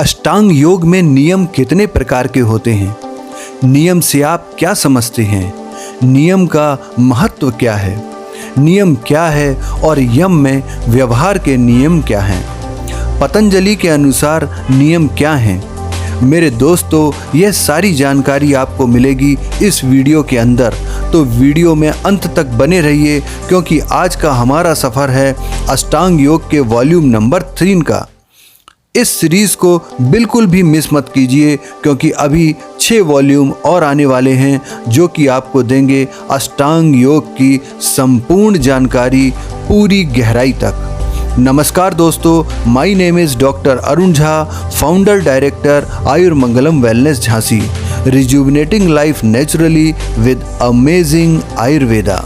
अष्टांग योग में नियम कितने प्रकार के होते हैं? नियम से आप क्या समझते हैं? नियम का महत्व क्या है? नियम क्या है और यम में व्यवहार के नियम क्या हैं? पतंजलि के अनुसार नियम क्या हैं? मेरे दोस्तों, यह सारी जानकारी आपको मिलेगी इस वीडियो के अंदर, तो वीडियो में अंत तक बने रहिए क्योंकि आज का हमारा सफ़र है अष्टांग योग के वॉल्यूम नंबर 3 का। इस सीरीज़ को बिल्कुल भी मिस मत कीजिए क्योंकि अभी 6 वॉल्यूम और आने वाले हैं जो कि आपको देंगे अष्टांग योग की संपूर्ण जानकारी पूरी गहराई तक। नमस्कार दोस्तों, my name is doctor Arun Jha, founder director Ayurmangalam wellness Jhansi, rejuvenating life naturally with amazing Ayurveda.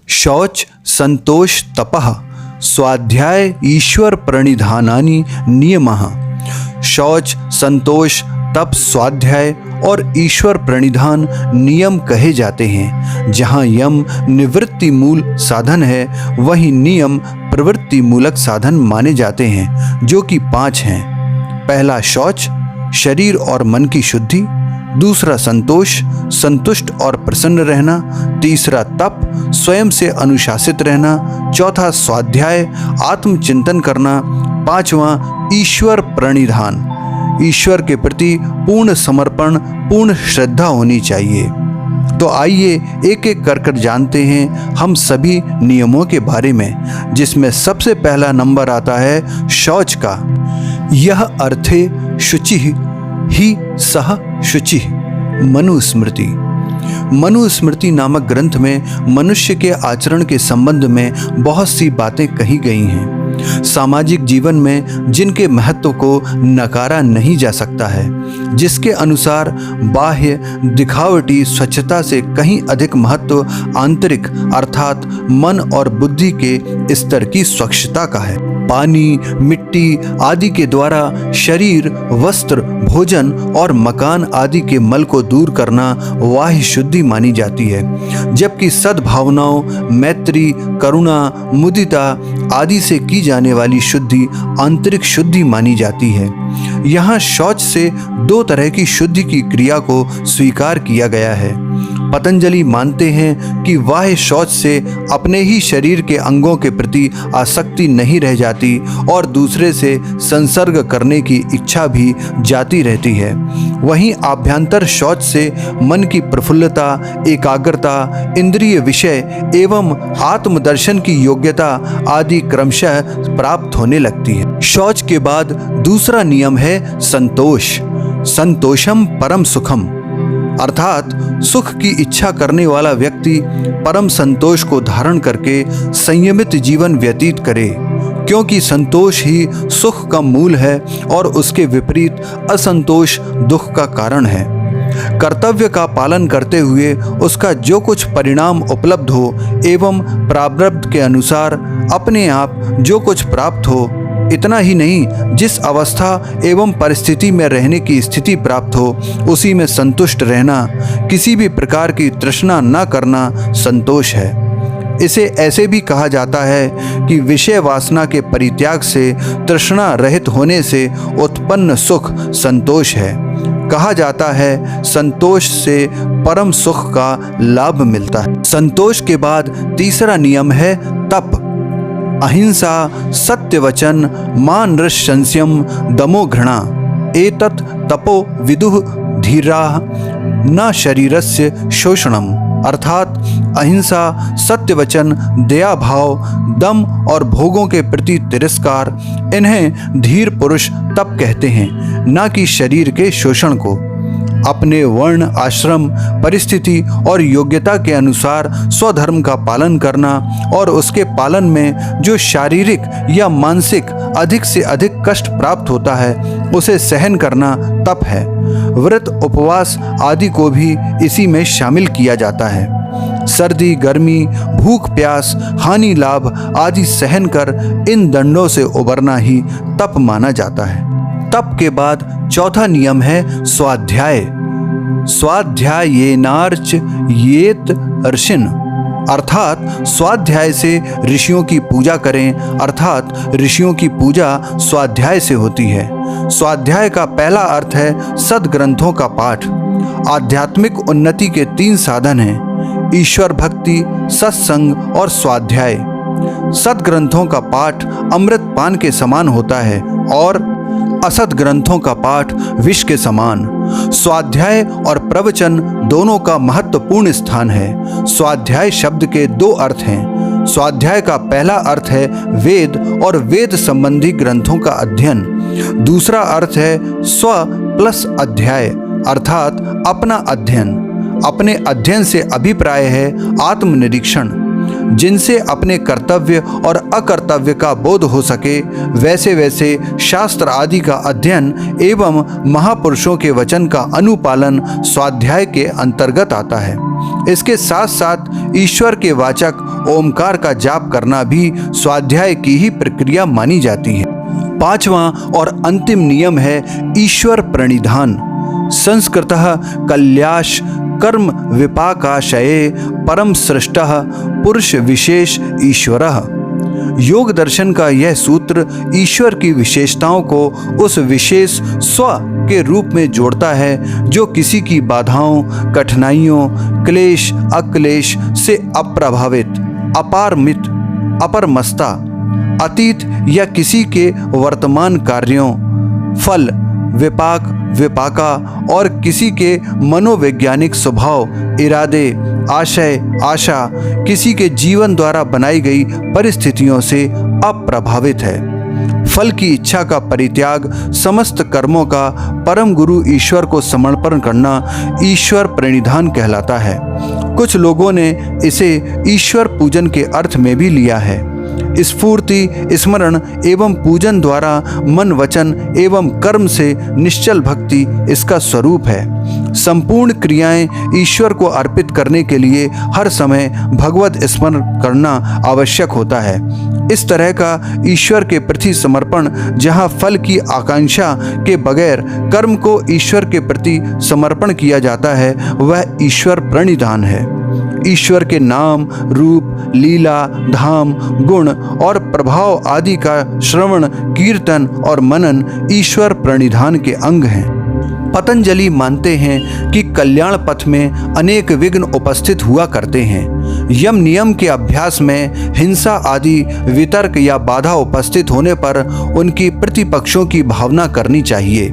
शौच संतोष तपः स्वाध्याय ईश्वर प्रणिधानानि नियमः। शौच संतोष तप स्वाध्याय और ईश्वर प्रणिधान नियम कहे जाते हैं। जहाँ यम निवृत्ति मूल साधन है, वहीं नियम प्रवृत्ति मूलक साधन माने जाते हैं जो कि 5 हैं। पहला शौच, शरीर और मन की शुद्धि। दूसरा संतोष, संतुष्ट और प्रसन्न रहना। तीसरा तप, स्वयं से अनुशासित रहना। चौथा स्वाध्याय, आत्मचिंतन करना। पांचवा ईश्वर प्रणिधान, ईश्वर के प्रति पूर्ण समर्पण, पूर्ण श्रद्धा होनी चाहिए। तो आइए एक एक कर जानते हैं हम सभी नियमों के बारे में, जिसमें सबसे पहला नंबर आता है शौच का। यह अर्थे शुचि ही सह शुचि। मनुस्मृति। मनुस्मृति नामक ग्रंथ में मनुष्य के आचरण के संबंध में बहुत सी बातें कही गई हैं। सामाजिक जीवन में जिनके महत्व को नकारा नहीं जा सकता है, जिसके अनुसार बाह्य दिखावटी स्वच्छता से कहीं अधिक महत्व आंतरिक अर्थात मन और बुद्धि के स्तर की स्वच्छता का है। पानी, मिट्टी आदि के द्वारा शरीर, वस्त्र, भोजन और मकान आदि के मल को दूर करना वाह्य शुद्धि मानी जाती है, जबकि सद्भावनाओं, मैत्री, करुणा, मुदिता आदि से की जाने वाली शुद्धि आंतरिक शुद्धि मानी जाती है। यहाँ शौच से 2 तरह की शुद्धि की क्रिया को स्वीकार किया गया है। पतंजलि मानते हैं कि बाह्य शौच से अपने ही शरीर के अंगों के प्रति आसक्ति नहीं रह जाती और दूसरे से संसर्ग करने की इच्छा भी जाती रहती है। वहीं आभ्यंतर शौच से मन की प्रफुल्लता, एकाग्रता, इंद्रिय विषय एवं आत्मदर्शन की योग्यता आदि क्रमशः प्राप्त होने लगती है। शौच के बाद दूसरा नियम है संतोष। संतोषम परम सुखम, अर्थात सुख की इच्छा करने वाला व्यक्ति परम संतोष को धारण करके संयमित जीवन व्यतीत करे, क्योंकि संतोष ही सुख का मूल है और उसके विपरीत असंतोष दुख का कारण है। कर्तव्य का पालन करते हुए उसका जो कुछ परिणाम उपलब्ध हो एवं प्रारब्ध के अनुसार अपने आप जो कुछ प्राप्त हो, इतना ही नहीं, जिस अवस्था एवं परिस्थिति में रहने की स्थिति प्राप्त हो उसी में संतुष्ट रहना, किसी भी प्रकार की तृष्णा न करना संतोष है। इसे ऐसे भी कहा जाता है कि विषय वासना के परित्याग से, तृष्णा रहित होने से उत्पन्न सुख संतोष है। कहा जाता है संतोष से परम सुख का लाभ मिलता है। संतोष के बाद तीसरा नियम है तप। अहिंसा, सत्यवचन, मान संयम, दमो घृणा, एतत् तपो विदुः धीराः न शरीरस्य शोषणम। अर्थात अहिंसा, सत्यवचन, दया भाव, दम और भोगों के प्रति तिरस्कार, इन्हें धीर पुरुष तप कहते हैं, न कि शरीर के शोषण को। अपने वर्ण, आश्रम, परिस्थिति और योग्यता के अनुसार स्वधर्म का पालन करना और उसके पालन में जो शारीरिक या मानसिक अधिक से अधिक कष्ट प्राप्त होता है उसे सहन करना तप है। व्रत, उपवास आदि को भी इसी में शामिल किया जाता है। सर्दी, गर्मी, भूख, प्यास, हानि, लाभ आदि सहन कर इन दंडों से उबरना ही तप माना जाता है। तप के बाद चौथा नियम है स्वाध्याय। स्वाध्यायेनार्चयेत ऋषिन्, अर्थात स्वाध्याय से ऋषियों की पूजा करें, अर्थात ऋषियों की पूजा स्वाध्याय से होती है। स्वाध्याय का पहला अर्थ है सद्ग्रंथों का पाठ। आध्यात्मिक उन्नति के 3 साधन हैं: ईश्वर भक्ति, सत्संग और स्वाध्याय। सद्ग्रंथों का पाठ अमृत पान के समान होता है और असद ग्रंथों का पाठ विष के समान। स्वाध्याय और प्रवचन दोनों का महत्वपूर्ण स्थान है। स्वाध्याय शब्द के 2 अर्थ हैं। स्वाध्याय का पहला अर्थ है वेद और वेद संबंधी ग्रंथों का अध्ययन। दूसरा अर्थ है स्व प्लस अध्याय, अर्थात अपना अध्ययन। अपने अध्ययन से अभिप्राय है आत्मनिरीक्षण, जिनसे अपने कर्तव्य और अकर्तव्य का बोध हो सके। वैसे वैसे शास्त्र आदि का अध्ययन एवं महापुरुषों के वचन का अनुपालन स्वाध्याय के अंतर्गत आता है। इसके साथ साथ ईश्वर के वाचक ओमकार का जाप करना भी स्वाध्याय की ही प्रक्रिया मानी जाती है। 5वां और अंतिम नियम है ईश्वर प्रणिधान। संस्कृतः कल्याश कर्म विपाकाशये परम सृष्टः पुरुष विशेष ईश्वरः। योग दर्शन का यह सूत्र ईश्वर की विशेषताओं को उस विशेष स्व के रूप में जोड़ता है जो किसी की बाधाओं, कठिनाइयों, क्लेश अक्लेश से अप्रभावित, अपारमित, अपरमस्ता, अतीत या किसी के वर्तमान कार्यों, फल, विपाक, विपाका और किसी के मनोवैज्ञानिक स्वभाव, इरादे, आशय, आशा, किसी के जीवन द्वारा बनाई गई परिस्थितियों से अप्रभावित है। फल की इच्छा का परित्याग, समस्त कर्मों का परम गुरु ईश्वर को समर्पण करना ईश्वर प्रणिधान कहलाता है। कुछ लोगों ने इसे ईश्वर पूजन के अर्थ में भी लिया है। स्फूर्ति, स्मरण एवं पूजन द्वारा मन, वचन एवं कर्म से निश्चल भक्ति इसका स्वरूप है। संपूर्ण क्रियाएं ईश्वर को अर्पित करने के लिए हर समय भगवत स्मरण करना आवश्यक होता है। इस तरह का ईश्वर के प्रति समर्पण, जहाँ फल की आकांक्षा के बगैर कर्म को ईश्वर के प्रति समर्पण किया जाता है, वह ईश्वर प्रणिधान है। ईश्वर के नाम, रूप, लीला, धाम, गुण और प्रभाव आदि का श्रवण, कीर्तन और मनन ईश्वर प्रणिधान के अंग हैं। पतंजलि मानते हैं कि कल्याण पथ में अनेक विघ्न उपस्थित हुआ करते हैं। यम नियम के अभ्यास में हिंसा आदि वितर्क या बाधा उपस्थित होने पर उनकी प्रतिपक्षों की भावना करनी चाहिए।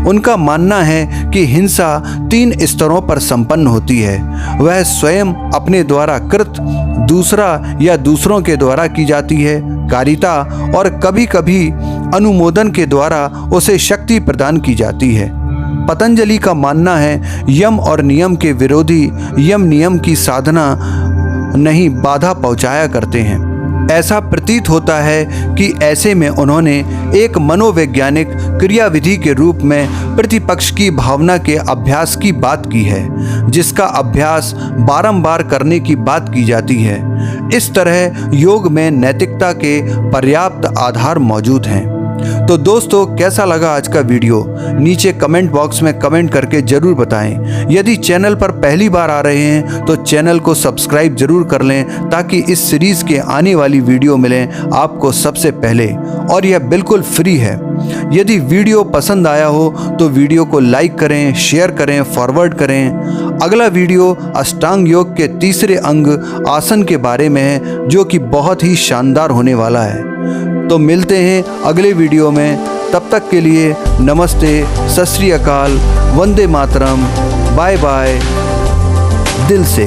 उनका मानना है कि हिंसा 3 स्तरों पर संपन्न होती है। वह स्वयं अपने द्वारा कृत, दूसरा या दूसरों के द्वारा की जाती है, कारिता, और कभी कभी अनुमोदन के द्वारा उसे शक्ति प्रदान की जाती है। पतंजलि का मानना है यम और नियम के विरोधी यम नियम की साधना नहीं बाधा पहुंचाया करते हैं। ऐसा प्रतीत होता है कि ऐसे में उन्होंने एक मनोवैज्ञानिक क्रियाविधि के रूप में प्रतिपक्ष की भावना के अभ्यास की बात की है, जिसका अभ्यास बारंबार करने की बात की जाती है। इस तरह योग में नैतिकता के पर्याप्त आधार मौजूद हैं। तो दोस्तों, कैसा लगा आज का वीडियो? नीचे कमेंट बॉक्स में कमेंट करके जरूर बताएं। यदि चैनल पर पहली बार आ रहे हैं तो चैनल को सब्सक्राइब जरूर कर लें, ताकि इस सीरीज़ के आने वाली वीडियो मिलें आपको सबसे पहले, और यह बिल्कुल फ्री है। यदि वीडियो पसंद आया हो तो वीडियो को लाइक करें, शेयर करें, फॉरवर्ड करें। अगला वीडियो अष्टांग योग के तीसरे अंग आसन के बारे में है, जो कि बहुत ही शानदार होने वाला है। तो मिलते हैं अगले वीडियो में। तब तक के लिए नमस्ते, सत श्री अकाल, वंदे मातरम, बाय बाय, दिल से।